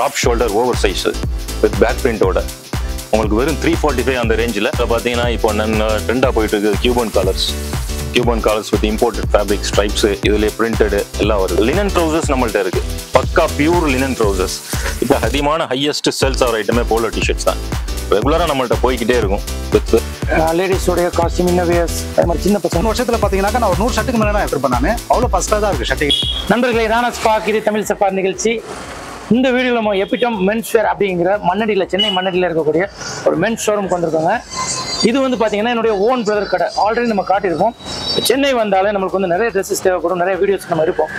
Drop shoulder oversize with back பிரிண்டோட உங்களுக்கு வெறும் 345 அந்த ரேஞ்சில் பார்த்தீங்கன்னா இப்போ ட்ரெண்டாக போயிட்டு இருக்கு Cuban collars with imported fabric stripes இதுலேயே பிரிண்டடு எல்லாம் வருது. லினன் ட்ரௌசர்ஸ் நம்மள்ட்ட இருக்கு, பக்கா பியூர் லினன் ட்ரௌசர்ஸ். இப்போ அதிகமான ஹையஸ்ட் சேல்ஸ் ஆகிற ஐட்டமே போலோ டிஷர்ட்ஸ் தான். ரெகுலராக நம்மள்ட்ட போய்கிட்டே இருக்கும். வித் லேடிஸோடைய காஸ்டியூம் இன்னோவேஸ் அது மாதிரி சின்ன பசங்க வருஷத்தில் பார்த்தீங்கன்னாக்கா நான் ஒரு 100 ஷர்ட்டுக்கு மேலே தான் எடுத்துருப்பேன். நான் அவ்வளோ ஃபஸ்ட்டாக தான் இருக்குது ஷர்ட்டு. நண்பர்களே, ராணா ஸ்பார்க் இது தமிழ் சஃபார் நிகழ்ச்சி. இந்த வீடியோவில் நம்ம எபிடம் மென்ஸ் வேர் அப்படிங்கிற மண்ணடியில் சென்னை மண்ணடியில் இருக்கக்கூடிய ஒரு மென்ஸ் ஷோரூம்க்கு வந்திருக்காங்க. இது வந்து பார்த்தீங்கன்னா என்னுடைய ஓன் பிரதர் கடை. ஆல்ரெடி நம்ம காட்டியிருக்கோம். சென்னை வந்தாலே நம்மளுக்கு வந்து நிறைய ட்ரெஸ்ஸஸ் தேவைப்படும், நிறைய வீடியோஸ் நம்ம இருப்போம்.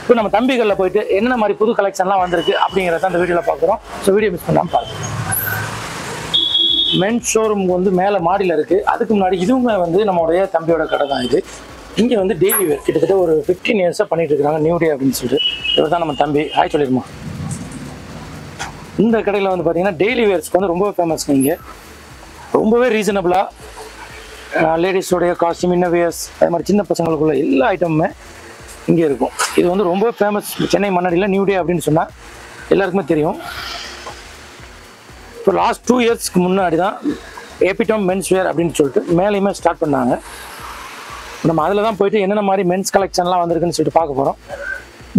இப்போ நம்ம தம்பிகளில் போயிட்டு என்னென்ன மாதிரி புது கலெக்ஷன்லாம் வந்திருக்கு அப்படிங்கிறத அந்த வீடியோவில் பார்க்குறோம். ஸோ வீடியோ மிஸ் பண்ணாமல் பாருங்கள். மென்ஸ் ஷோரூம் வந்து மேலே மாடியில் இருக்குது. அதுக்கு முன்னாடி இதுவுமே வந்து நம்மளுடைய தம்பியோட கடை தான். இது இங்கே வந்து டெய்லி வேர் கிட்டத்தட்ட ஒரு 15 இயர்ஸாக பண்ணிட்டு இருக்காங்க. நியூ டே அப்படின்னு சொல்லிட்டு இவர் தான் நம்ம தம்பி. ஹாய் சொல்லிடுமா. இந்த கடையில் வந்து பார்த்தீங்கன்னா டெய்லி வேர்ஸ்க்கு வந்து ரொம்ப ஃபேமஸ்ங்க. இங்கே ரொம்பவே ரீசனபிளாக லேடிஸோடைய காஸ்டியூம் இன்னோவேஸ் அது மாதிரி சின்ன பசங்களுக்குள்ள எல்லா ஐட்டமுமே இங்கே இருக்கும். இது வந்து ரொம்ப ஃபேமஸ் சென்னை மண்ணடியில் நியூ டே அப்படின்னு சொன்னால் எல்லாருக்குமே தெரியும். இப்போ லாஸ்ட் 2 இயர்ஸ்க்கு முன்னாடி தான் எபிடம் மென்ஸ் வேர் அப்படின்னு சொல்லிட்டு மேலேயுமே ஸ்டார்ட் பண்ணாங்க. நம்ம அதில் தான் போயிட்டு என்னென்ன மாதிரி மென்ஸ் கலெக்ஷன்லாம் வந்திருக்குன்னு சொல்லிட்டு பார்க்க போகிறோம்.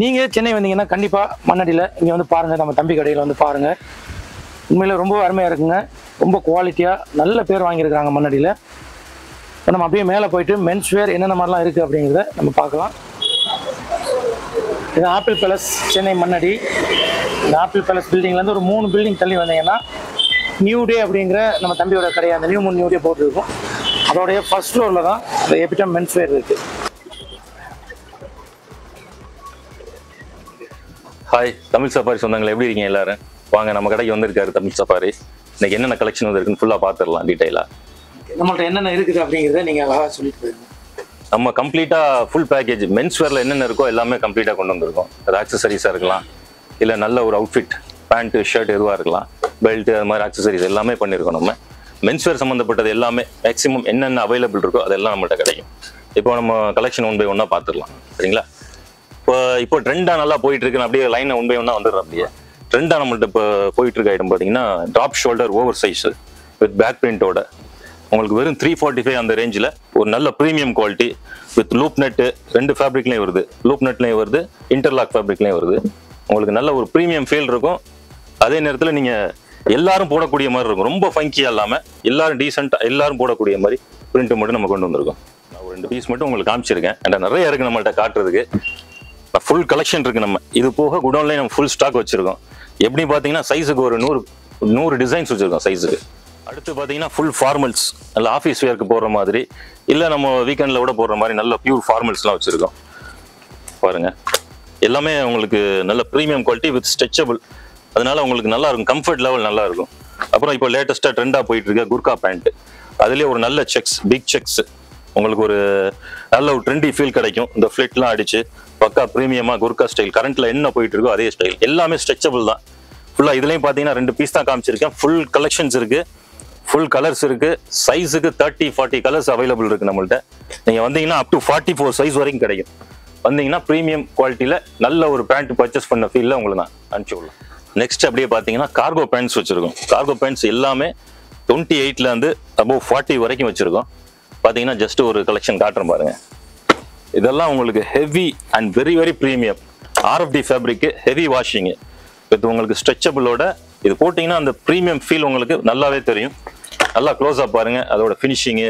நீங்கள் சென்னை வந்தீங்கன்னா கண்டிப்பாக மண்ணடியில் இங்கே வந்து பாருங்கள். நம்ம தம்பி கடையில் வந்து பாருங்கள். உண்மையில் ரொம்ப அருமையாக இருக்குங்க. ரொம்ப குவாலிட்டியாக நல்ல பேர் வாங்கியிருக்கிறாங்க மண்ணடியில். இப்போ நம்ம அப்படியே மேலே போயிட்டு மென்ஸ் வேர் என்னென்ன மாதிரிலாம் இருக்குது அப்படிங்கிறத நம்ம பார்க்கலாம். இது ஆப்பிள் பேலஸ் சென்னை மண்ணடி. இந்த ஆப்பிள் பேலஸ் பில்டிங்லேருந்து ஒரு 3 பில்டிங் தள்ளி வந்தீங்கன்னா நியூ டே அப்படிங்கிற நம்ம தம்பியோட கடையை அந்த நியூ டே போட்டுருக்கும். அதோடைய ஃபர்ஸ்ட் ஃப்ளோரில் தான் இந்த எபிடம் மென்ஸ் வேர் இருக்குது. ஹாய் தமிழ் சஃபாரி சொந்தங்கள், எப்படி இருக்கீங்க எல்லாரும்? வாங்க, நம்ம கடைக்கு வந்திருக்காரு தமிழ் சஃபாரி. இன்னைக்கு என்னென்ன கலெக்ஷன் வந்துருக்குன்னு ஃபுல்லாக பார்த்துடலாம் டீட்டெயிலாக. நம்மள்ட்ட என்னென்ன இருக்குது அப்படிங்கிறத நீங்கள் அழகாக சொல்லிட்டு போயிருங்க. நம்ம கம்ப்ளீட்டாக ஃபுல் பேக்கேஜ் மென்ஸ் வேரில் என்னென்ன இருக்கோ எல்லாமே கம்ப்ளீட்டாக கொண்டு வந்திருக்கோம். அது ஆக்சசரிஸாக இருக்கலாம், இல்லை நல்ல ஒரு அவுட்ஃபிட் பேண்ட்டு ஷர்ட் எதுவாக இருக்கலாம், பெல்ட்டு அது மாதிரி ஆக்சசரிஸ் எல்லாமே பண்ணியிருக்கோம். நம்ம மென்ஸ் வேர் சம்மந்தப்பட்டது எல்லாமே மேக்ஸிமம் என்னென்ன அவைலபிள் இருக்கோ அதெல்லாம் நம்மள்ட்ட கிடைக்கும். இப்போ நம்ம கலெக்ஷன் 1 by 1 பார்த்துடலாம், சரிங்களா? இப்போ ட்ரெண்டாக நல்லா போயிட்டு இருக்குன்னு அப்படியே லைனை 1 by 1 வந்துடுறோம். அப்படியே ட்ரெண்டாக நம்மள்ட்ட இப்போ போயிட்டு இருக்க ஐட்டம் பார்த்தீங்கன்னா drop shoulder oversize with back பிரிண்டோட உங்களுக்கு வெறும் 345 அந்த ரேஞ்சில் ஒரு நல்ல premium quality with loop net 2 ஃபேப்ரிக்லேயும் வருது. லூப் நெட்லேயும் வருது, இன்டர்லாக் ஃபேப்ரிக்லேயும் வருது. உங்களுக்கு நல்ல ஒரு ப்ரீமியம் ஃபீல் இருக்கும். அதே நேரத்தில் நீங்கள் எல்லாரும் போடக்கூடிய மாதிரி இருக்கும். ரொம்ப ஃபங்கியாக இல்லாமல் எல்லாரும் டீசெண்டாக எல்லாரும் போடக்கூடிய மாதிரி பிரிண்ட் மட்டும் நம்ம கொண்டு வந்திருக்கோம். நான் ஒரு 2 பீஸ் மட்டும் உங்களுக்கு காமிச்சிருக்கேன். அண்ட் நிறைய இருக்குது நம்மள்ட்ட காட்டுறதுக்கு. ஃபுல் கலெக்ஷன் இருக்குது. நம்ம இது போக குடோன்லேயே நம்ம ஃபுல் ஸ்டாக் வச்சுருக்கோம். எப்படி பார்த்தீங்கன்னா சைஸுக்கு ஒரு 100 டிசைன்ஸ் வச்சுருக்கோம் சைஸுக்கு. அடுத்து பார்த்தீங்கன்னா ஃபுல் ஃபார்மல்ஸ், நல்ல ஆஃபீஸ் வேருக்கு போடுற மாதிரி, இல்லை நம்ம வீக்கெண்டில் கூட போடுற மாதிரி நல்ல பியூர் ஃபார்மல்ஸ்லாம் வச்சுருக்கோம். பாருங்கள், எல்லாமே உங்களுக்கு நல்ல ப்ரீமியம் குவாலிட்டி வித் ஸ்ட்ரெச்சபிள். அதனால உங்களுக்கு நல்லா இருக்கும், கம்ஃபர்ட் லெவல் நல்லா இருக்கும். அப்புறம் இப்போ லேட்டஸ்ட்டாக ட்ரெண்டாக போயிட்டு இருக்க குர்கா பேண்ட்டு, அதுலேயே ஒரு நல்ல செக்ஸ், பிக் செக்ஸ், உங்களுக்கு ஒரு நல்ல ஒரு ட்ரெண்டி ஃபீல் கிடைக்கும். இந்த ஃபிளிட்லாம் அடிச்சு பக்கா ப்ரீமியமாக குர்கா ஸ்டைல் கரண்ட்ல என்ன போயிட்டு இருக்கோ அதே ஸ்டைல். எல்லாமே ஸ்ட்ரெச்சபிள் தான் ஃபுல்லாக. இதுலேயும் பார்த்தீங்கன்னா 2 பீஸ் தான் காமிச்சிருக்கேன். ஃபுல் கலெக்ஷன்ஸ் இருக்குது, ஃபுல் கலர்ஸ் இருக்குது. சைஸுக்கு 30-40 கலர்ஸ் அவைலபிள் இருக்குது நம்மள்ட்ட. நீங்கள் வந்தீங்கன்னா அப் டு 44 சைஸ் வரைக்கும் கிடைக்கும். வந்தீங்கன்னா ப்ரீமியம் குவாலிட்டியில் நல்ல ஒரு பேண்ட் பர்ச்சேஸ் பண்ண ஃபீலில் உங்களை நான் அனுப்பிச்சி விடலாம். நெக்ஸ்ட் அப்படியே பார்த்தீங்கன்னா கார்கோ பேண்ட்ஸ் வச்சுருக்கோம். கார்கோ பேண்ட்ஸ் எல்லாமே 28லேருந்து அபோவ் 40 வரைக்கும் வச்சுருக்கோம். பார்த்தீங்கன்னா ஜஸ்ட் ஒரு கலெக்ஷன் காட்டுறேன் பாருங்கள். இதெல்லாம் உங்களுக்கு heavy and very very premium RFD fabric, heavy washing with உங்களுக்கு ஸ்ட்ரெச்சபிளோட. இது போட்டிங்கன்னா அந்த ப்ரீமியம் ஃபீல் உங்களுக்கு நல்லாவே தெரியும். நல்லா க்ளோஸாக பாருங்கள். அதோட ஃபினிஷிங்கு,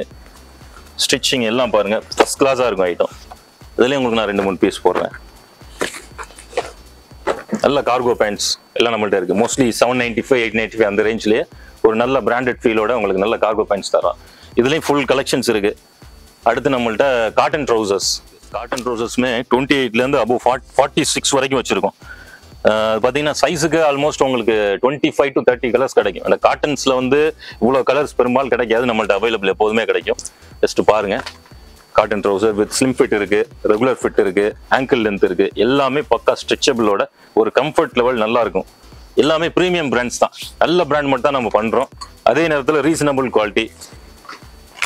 ஸ்டிச்சிங் எல்லாம் பாருங்கள், ஃபஸ்ட் கிளாஸாக இருக்கும் ஐட்டம். இதுலேயும் உங்களுக்கு நான் 2-3 பீஸ் போடுறேன். நல்ல கார்கோ பேண்ட்ஸ் எல்லாம் நம்மள்ட்ட இருக்குது. மோஸ்ட்லி 795, 895 அந்த ரேஞ்சிலேயே ஒரு நல்ல பிராண்டட் ஃபீலோட உங்களுக்கு நல்ல கார்கோ பேண்ட்ஸ் தரோம். இதுலேயும் ஃபுல் கலெக்ஷன்ஸ் இருக்குது. அடுத்து நம்மள்ட்ட காட்டன் ட்ரௌசர்ஸுமே 28லேருந்து அபோவ் 46 வரைக்கும் வச்சுருக்கோம். பார்த்தீங்கன்னா சைஸுக்கு ஆல்மோஸ்ட் உங்களுக்கு 25 to 30 கலர்ஸ் கிடைக்கும். அந்த காட்டன்ஸில் வந்து இவ்வளோ கலர்ஸ் பெரும்பாலும் கிடைக்காது. நம்மள்ட்ட அவைலபிள் எப்போதுமே கிடைக்கும். ஜஸ்ட் பாருங்கள், cotton trouser with slim fit இருக்குது, ரெகுலர் ஃபிட் இருக்குது, ஆங்கிள் லென்த் இருக்குது. எல்லாமே பக்கா ஸ்ட்ரெச்சபிளோட ஒரு கம்ஃபர்ட் லெவல் நல்லாயிருக்கும். எல்லாமே ப்ரீமியம் பிராண்ட்ஸ் தான். நல்ல பிராண்ட் மட்டும் தான் நம்ம பண்ணுறோம். அதே நேரத்தில் ரீசனபிள் குவாலிட்டி,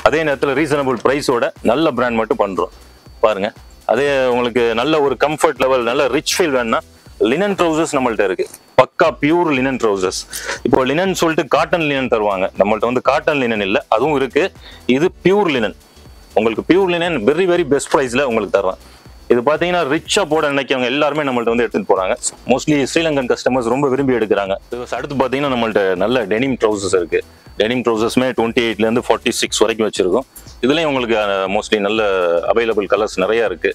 அதே நேரத்தில் ரீசனபிள் ப்ரைஸோட நல்ல பிராண்ட் மட்டும் பண்ணுறோம். பாருங்கள், அதே உங்களுக்கு நல்ல ஒரு கம்ஃபர்ட் லெவல், நல்ல ரிச் ஃபீல் வேணும்னா லினன் ட்ரௌசர்ஸ் நம்மள்ட்ட இருக்குது. பக்கா பியூர் லினன் ட்ரௌசர்ஸ். இப்போ லினன் சொல்லிட்டு காட்டன் லினன் தருவாங்க, நம்மள்ட்ட வந்து காட்டன் லினன் இல்லை, அதுவும் இருக்கு. இது பியூர் லினன், உங்களுக்கு pure linen very very best ப்ரைஸ்ல உங்களுக்கு தருவேன். இது பார்த்தீங்கன்னா ரிச்சா போட நினைக்கிறவங்க எல்லாருமே நம்மள்ட்ட வந்து எடுத்துட்டு போறாங்க. மோஸ்ட்லி ஸ்ரீலங்கன் கஸ்டமர்ஸ் ரொம்ப விரும்பி எடுக்கிறாங்க. அடுத்து பார்த்தீங்கன்னா நம்மள்ட்ட நல்ல டெனிம் ட்ரௌசர்ஸ் இருக்கு. டெனிம் ட்ரௌசர்ஸ்மே 28லேருந்து 46 வரைக்கும் வச்சிருக்கோம். இதுலேயும் உங்களுக்கு மோஸ்ட்லி நல்ல அவைலபிள் கலர்ஸ் நிறைய இருக்கு.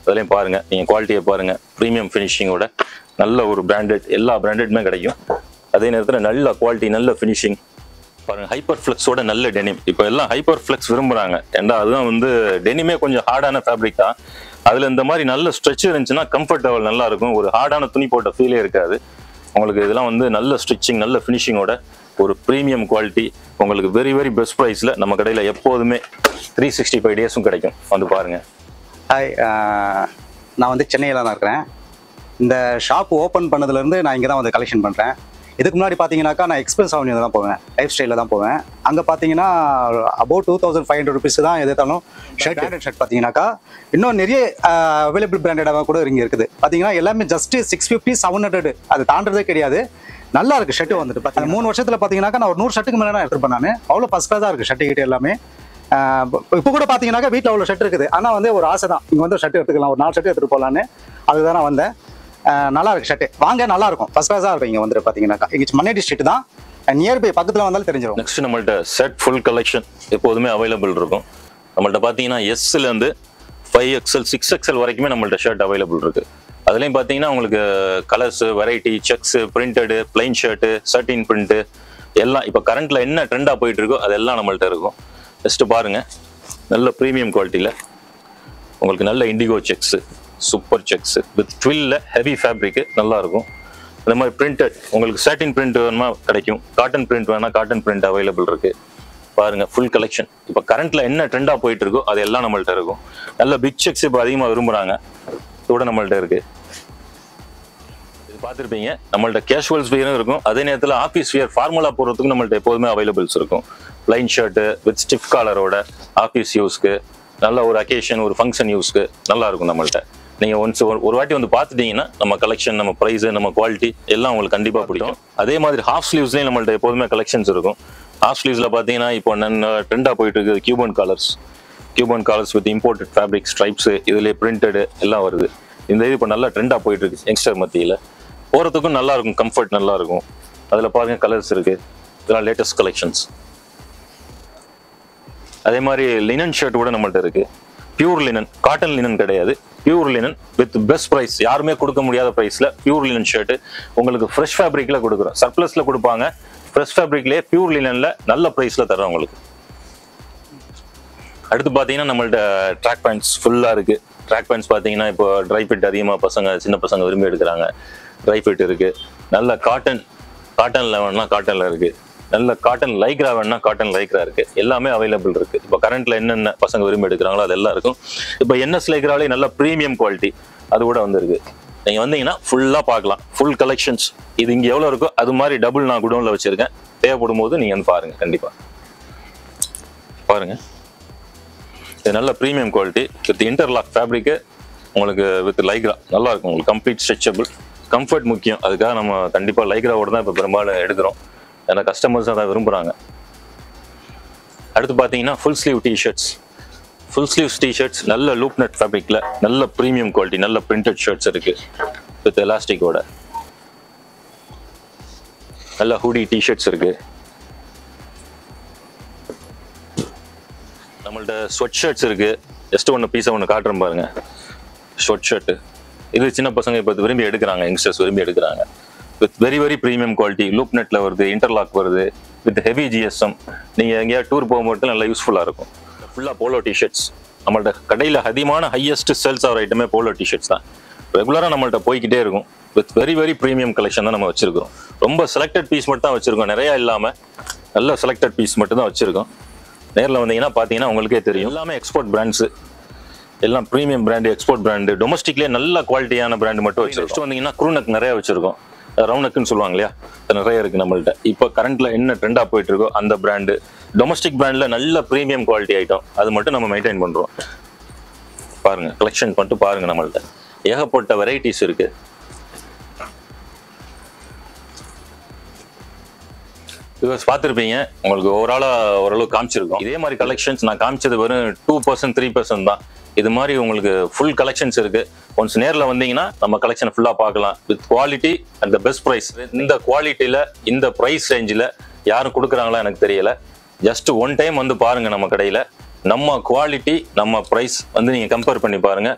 அதுலேயும் பாருங்க, நீங்கள் குவாலிட்டியை பாருங்க, ப்ரீமியம் ஃபினிஷிங்கோட நல்ல ஒரு பிராண்டட், எல்லா பிராண்டட்மே கிடைக்கும். அதே நேரத்தில் நல்ல குவாலிட்டி, நல்ல ஃபினிஷிங் பாருங்க. ஹைப்பர் ஃப்ளெக்ஸோட நல்ல டெனிம், இப்போ எல்லாம் ஹைப்பர் ஃப்ளெக்ஸ் விரும்புறாங்க. ஏன்னா அதுதான் வந்து டெனிமே கொஞ்சம் ஹார்டான ஃபேப்ரிக் தான். அதில் இந்த மாதிரி நல்ல ஸ்ட்ரெச் இருந்துச்சுன்னா கம்ஃபர்டபுள் நல்லா இருக்கும். ஒரு ஹார்டான துணி போட்ட ஃபீலே இருக்காது உங்களுக்கு. இதெல்லாம் வந்து நல்ல ஸ்டிச்சிங், நல்ல ஃபினிஷிங்கோட ஒரு ப்ரீமியம் குவாலிட்டி உங்களுக்கு வெரி வெரி பெஸ்ட் ப்ரைஸில் நம்ம கடையில் எப்போதுமே 365 டேஸும் கிடைக்கும். வந்து பாருங்க. ஹாய், நான் வந்து சென்னையில் தான் இருக்கிறேன். இந்த ஷாப் ஓப்பன் பண்ணதுலேருந்து நான் இங்கே தான் வந்து கலெக்ஷன் பண்ணுறேன். இதுக்கு முன்னாடி பார்த்தீங்கன்னாக்கா நான் எக்ஸ்பிரஸ் அவென்யூ தான் போவேன், லைஃப் ஸ்டைலில் தான் போவேன். அங்கே பார்த்தீங்கன்னா அபவுட் 2500 ருபீஸ் தான் எதாலும் ஷர்ட். பிராண்டட் ஷர்ட் பார்த்தீங்கன்னாக்கா இன்னும் நிறைய அவைலபிள் பிராண்டடாக கூட இங்கே இருக்குது. பார்த்தீங்கன்னா எல்லாமே ஜஸ்ட்டு 650 700 அது தாண்டதே கிடையாது. நல்லா இருக்குது ஷர்ட்டு வந்துட்டு. பார்த்தீங்கன்னா 3 வருஷத்தில் பார்த்தீங்கன்னாக்கா நான் ஒரு 100 ஷர்ட்டுக்கு மேலே தான் எடுத்துருப்பேன் நான். அவ்வளோ ஃபஸ்ட் கிளாஸாக இருக்குது ஷர்ட்டு கிட்ட எல்லாமே. இப்போ கூட பார்த்தீங்கன்னாக்கா வீட்டில் அவ்வளோ ஷர்ட் இருக்குது. ஆனால் வந்து ஒரு ஆசை தான், இங்கே வந்து ஷர்ட் எடுத்துக்கலாம், ஒரு 4 ஷர்ட் எடுத்துகிட்டு போகலான்னு. அதுதான் நான் வந்தேன். நல்லா இருக்கு ஷர்ட், வாங்க நல்லா இருக்கும், ஃபர்ஸ்ட் கிளாஸாக இருக்கும். இங்கே வந்துட்டு பார்த்தீங்கன்னாக்கா இங்கே மண்ணடி ஸ்ட்ரீட் தான், நியர்பை பக்கத்தில் வந்தாலும் தெரிஞ்சிடும். நெக்ஸ்ட் நம்மள்ட்ட செட் ஃபுல் கலெக்ஷன் எப்போதுமே அவைலபிள் இருக்கும். நம்மள்ட்ட பார்த்தீங்கன்னா எஸ்லேருந்து 5XL 6XL வரைக்குமே நம்மள்ட்ட ஷர்ட் அவைலபிள் இருக்கு. அதுலேயும் பார்த்தீங்கன்னா உங்களுக்கு colours, variety, sex, printed, plain shirt, சர்டின் print எல்லாம் இப்போ கரண்ட்ல என்ன ட்ரெண்டாக போயிட்டு இருக்கோ அதெல்லாம் நம்மள்ட்ட இருக்கும். ஜஸ்ட் பாருங்க, நல்ல ப்ரீமியம் குவாலிட்டியில் உங்களுக்கு நல்ல indigo checks, super checks with ட்வில்ல ஹெவி ஃபேப்ரிக்கு நல்லா இருக்கும். இந்த மாதிரி பிரிண்டட் உங்களுக்கு சர்டின் பிரிண்ட் வேணுமா கிடைக்கும், காட்டன் பிரிண்ட் வேணா காட்டன் பிரிண்ட் அவைலபிள் இருக்கு. பாருங்க ஃபுல் கலெக்ஷன். இப்போ கரண்ட்ல என்ன ட்ரெண்டா போயிட்டு இருக்கோ அது எல்லாம் நம்மள்ட்ட இருக்கும். நல்ல பிக் செக்ஸ் இப்போ அதிகமாக விரும்புறாங்க, இதோட நம்மள்ட்ட இருக்கு. இது பார்த்துருப்பீங்க, நம்மள்ட்ட கேஷுவல்ஸ் வியரும் இருக்கும். அதே நேரத்தில் ஆஃபீஸ் வியர் ஃபார்முலா போடுறதுக்கு நம்மள்ட்ட எப்போதுமே அவைலபிள்ஸ் இருக்கும். லைன் ஷர்ட்டு வித் ஸ்டிஃப் காலரோட ஆஃபீஸ் யூஸ்க்கு, நல்ல ஒரு அக்கேஷன், ஒரு ஃபங்க்ஷன் யூஸ்க்கு நல்லா இருக்கும் நம்மள்ட்ட. நீங்கள் ஒரு வாட்டி வந்து பார்த்துட்டீங்கன்னா நம்ம கலெக்ஷன், நம்ம ப்ரைஸு, நம்ம குவாலிட்டி எல்லாம் உங்களுக்கு கண்டிப்பாக பிடிக்கும். அதே மாதிரி ஹாஃப் ஸ்லீவ்ஸ்லேயும் நம்மள்ட்ட எப்போதுமே கலெக்ஷன்ஸ் இருக்கும். ஹாஃப் ஸ்லீவ்ஸில் பார்த்தீங்கன்னா இப்போ ட்ரெண்டாக போயிட்டு இருக்குது Cuban collars with imported fabric stripes, இதுலேயே பிரிண்டடு எல்லாம் வருது. இந்த இது இப்போ நல்லா ட்ரெண்டாக போயிட்டு இருக்கு யங்ஸ்டர் மத்தியில். போகிறதுக்கும் நல்லா இருக்கும், கம்ஃபர்ட் நல்லா இருக்கும். அதில் பாருங்கள் கலர்ஸ் இருக்குது, இதெல்லாம் லேட்டஸ்ட் கலெக்ஷன்ஸ். அதே மாதிரி லினன் ஷர்ட் கூட நம்மள்ட்ட இருக்குது. பியூர் லினன், காட்டன் லினன் கிடையாது, pure linen with best price, யாருமே கொடுக்க முடியாத ப்ரைஸில் பியூர் லினன் ஷர்ட் உங்களுக்கு ஃப்ரெஷ் ஃபேப்ரிக்கில் கொடுக்குறோம். சர்ப்ளஸில் கொடுப்பாங்க, ஃப்ரெஷ் ஃபேப்ரிக்லேயே பியூர் லினனில் நல்ல ப்ரைஸில் தர்றோம் உங்களுக்கு. அடுத்து பார்த்தீங்கன்னா நம்மள்ட்ட ட்ராக் பேண்ட்ஸ் ஃபுல்லாக இருக்குது. ட்ராக் பேண்ட்ஸ் பார்த்தீங்கன்னா இப்போ ட்ரை ஃபிட் அதிகமாக சின்ன பசங்க விரும்பி எடுக்கிறாங்க. ட்ரை ஃபிட் இருக்குது, நல்ல காட்டனில் வேணும்னா காட்டனில் இருக்குது, நல்ல காட்டன் லைக்ரா வேணும்னா காட்டன் லைக்ரா இருக்கு, எல்லாமே அவைலபிள் இருக்கு. இப்போ கரண்ட்ல என்னென்ன பசங்க விரும்பி எடுக்கிறாங்களோ அதெல்லாம் இருக்கும். இப்போ என்எஸ் லைக்ராலே நல்ல ப்ரீமியம் குவாலிட்டி அது கூட வந்துருக்கு. நீங்க வந்தீங்கன்னா ஃபுல்லா பார்க்கலாம், ஃபுல் கலெக்ஷன்ஸ். இது இங்க எவ்வளவு இருக்கோ அது மாதிரி டபுள் நான் குடோன்ல வச்சிருக்கேன். தேவைப்படும் போது நீங்க வந்து பாருங்க, கண்டிப்பா பாருங்க. இது நல்ல premium quality with interlock fabric உங்களுக்கு வித் லைக்ரா நல்லா இருக்கும். உங்களுக்கு கம்ப்ளீட் ஸ்ட்ரெச்சபிள், கம்ஃபர்ட் முக்கியம். அதுக்காக நம்ம கண்டிப்பா லைக்ராவோட தான் இப்போ பெரும்பாலும் எடுக்கிறோம். ஏன்னா கஸ்டமர்ஸ் அதை விரும்புகிறாங்க. அடுத்து பார்த்தீங்கன்னா ஃபுல் ஸ்லீவ் டிஷர்ட்ஸ் நல்ல லூப் நட் ஃபேப்ரிக்கில் நல்ல ப்ரீமியம் குவாலிட்டி, நல்ல பிரிண்டட் ஷர்ட்ஸ் இருக்குது வித் எலாஸ்டிக்கோட. நல்ல ஹூடி டிஷர்ட்ஸ் இருக்குது. நம்மள்ட்ட ஸ்வெட் ஷர்ட்ஸ் இருக்குது. ஜஸ்ட் ஒன்று பீஸை ஒன்று காட்டுறேன் பாருங்க. ஸ்வெட் ஷர்ட்டு இது சின்ன பசங்க இப்போ விரும்பி எடுக்கிறாங்க, யங்ஸ்டர்ஸ் விரும்பி எடுக்கிறாங்க. With very very premium quality, loop நெட்டில் வருது, இன்டர்லாக் வருது, வித் ஹெவி ஜிஎஸ்எம். நீங்கள் எங்கேயாவது டூர் போகும்போது நல்லா யூஸ்ஃபுல்லாக இருக்கும். ஃபுல்லாக போலோ டிஷர்ட்ஸ் நம்மள்ட்ட கடையில் அதிகமான ஹையஸ்ட் சேல்ஸ் ஆகிற ஐட்டமே போலோ டிஷர்ட்ஸ் தான். ரெகுலராக நம்மள்ட்ட போய்கிட்டே இருக்கும். With very very premium collection தான் நம்ம வச்சிருக்கோம். ரொம்ப செலக்டட் பீஸ் மட்டும் தான் வச்சிருக்கோம், நிறையா இல்லாமல் நல்ல செலக்டட் பீஸ் மட்டும் தான் வச்சிருக்கோம். நேரில் வந்தீங்கன்னா பார்த்தீங்கன்னா உங்களுக்கே தெரியும். எல்லாமே எக்ஸ்போர்ட் பிராண்ட்ஸு, எல்லாம் ப்ரீமியம் பிராண்டு, எக்ஸ்போர்ட் பிராண்டு, டொமஸ்டிக்லேயே நல்ல குவாலிட்டியான பிராண்டு மட்டும் வச்சிருக்கோம். நெக்ஸ்ட் வந்தீங்கன்னா க்ரூனக் நிறையா வச்சிருக்கோம். ரவுனக்குன்னு சொல்லுவாங்க இல்லையா, நிறைய இருக்குது நம்மள்ட்ட. இப்போ கரண்ட்டில் என்ன ட்ரெண்டாக போயிட்டு இருக்கோ அந்த பிராண்டு, டொமஸ்டிக் பிராண்டில் நல்ல ப்ரீமியம் குவாலிட்டி ஐட்டம் அது மட்டும் நம்ம மெயின்டைன் பண்ணுறோம். பாருங்கள் கலெக்ஷன் மட்டும் பாருங்கள், நம்மள்ட்ட ஏகப்பட்ட வெரைட்டிஸ் இருக்குது. பார்த்துருப்பீங்க, உங்களுக்கு ஓரளவு காமிச்சிருக்கோம். இதே மாதிரி கலெக்ஷன்ஸ் நான் காமிச்சது வெறும் 2% 3% தான். இது மாதிரி உங்களுக்கு ஃபுல் கலெக்ஷன்ஸ் இருக்கு. ஒன்ஸ் நேரில் வந்தீங்கன்னா நம்ம கலெக்ஷன் ஃபுல்லாக பார்க்கலாம். With quality and the best price. இந்த குவாலிட்டியில் இந்த ப்ரைஸ் ரேஞ்சில் யாரும் கொடுக்குறாங்களா எனக்கு தெரியல. ஜஸ்ட் ஒன் டைம் வந்து பாருங்க நம்ம கடையில். நம்ம குவாலிட்டி நம்ம ப்ரைஸ் வந்து நீங்கள் கம்பேர் பண்ணி பாருங்க.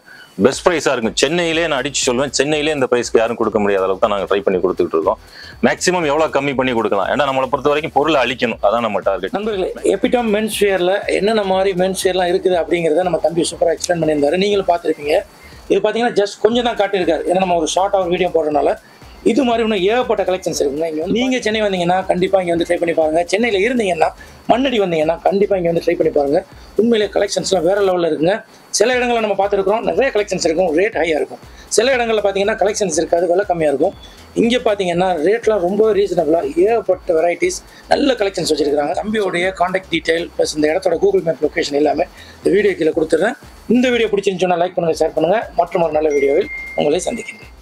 பெஸ்ட் ப்ரைஸாக இருக்கும். சென்னையிலே நான் அடிச்சு சொல்லுவேன், சென்னையிலே இந்த ப்ரைஸ்க்கு யாரும் கொடுக்க முடியாத அளவுக்கு தான் நாங்கள் ட்ரை பண்ணி கொடுத்துட்டு இருக்கோம். மேக்ஸிமம் எவ்வளோ கம்மி பண்ணி கொடுக்கலாம். ஏன்னா நம்மளை பொறுத்த வரைக்கும் பொருளை அழிக்கணும், அதான் நம்ம டார்கெட். நண்பர்களே, எபிடம் மென்ஸ் வேர்ல என்னென்ன மாதிரி மென்ஸ் வேர்லாம் இருக்குது அப்படிங்கிறத நம்ம தம்பி சூப்பராக எக்ஸ்பிளைன் பண்ணியிருந்தாரு. நீங்களும் பார்த்துருப்பீங்க. இது பார்த்தீங்கன்னா ஜஸ்ட் கொஞ்சம் தான் காட்டியிருக்காரு. ஏன்னா நம்ம ஒரு ஷார்ட் ஒரு வீடியோ போடுறதுனால இது மாதிரி இன்னும் ஏகப்பட்ட கலெக்ஷன்ஸ் இருக்குங்க. இங்கே வந்து நீங்கள் சென்னை வந்தீங்கன்னா கண்டிப்பாக இங்கே வந்து ட்ரை பண்ணி பாருங்கள். சென்னையில் இருந்தீங்கன்னா மண்ணடி வந்தீங்கன்னா கண்டிப்பாக இங்கே வந்து ட்ரை பண்ணி பாருங்கள். உண்மையிலே கலெக்ஷன்ஸ்லாம் வேறு லெவலில் இருக்குங்க. சில இடங்களில் நம்ம பார்த்துருக்குறோம், நிறைய கலெக்ஷன்ஸ் இருக்கும், ரேட் ஹையாக இருக்கும். சில இடங்களில் பார்த்தீங்கன்னா கலெக்ஷன்ஸ் இருக்காது, விலை கம்மியாக இருக்கும். இங்கே பார்த்தீங்கன்னா ரேட்லாம் ரொம்ப ரீசனபிளாக ஏகப்பட்ட வெரைட்டிஸ் நல்ல கலெக்ஷன்ஸ் வச்சுருக்காங்க. தம்பியோடைய காண்டாக்ட் டீட்டெயில் ப்ளஸ் இந்த இடத்தோட கூகுள் மேப் லொக்கேஷன் எல்லாமே இந்த வீடியோ கீழே கொடுத்துட்றேன். இந்த வீடியோ பிடிச்சிருந்துச்சுன்னா லைக் பண்ணுங்கள், ஷேர் பண்ணுங்கள். மற்றும் ஒரு நல்ல வீடியோவில் உங்களை சந்திக்கின்றேன்.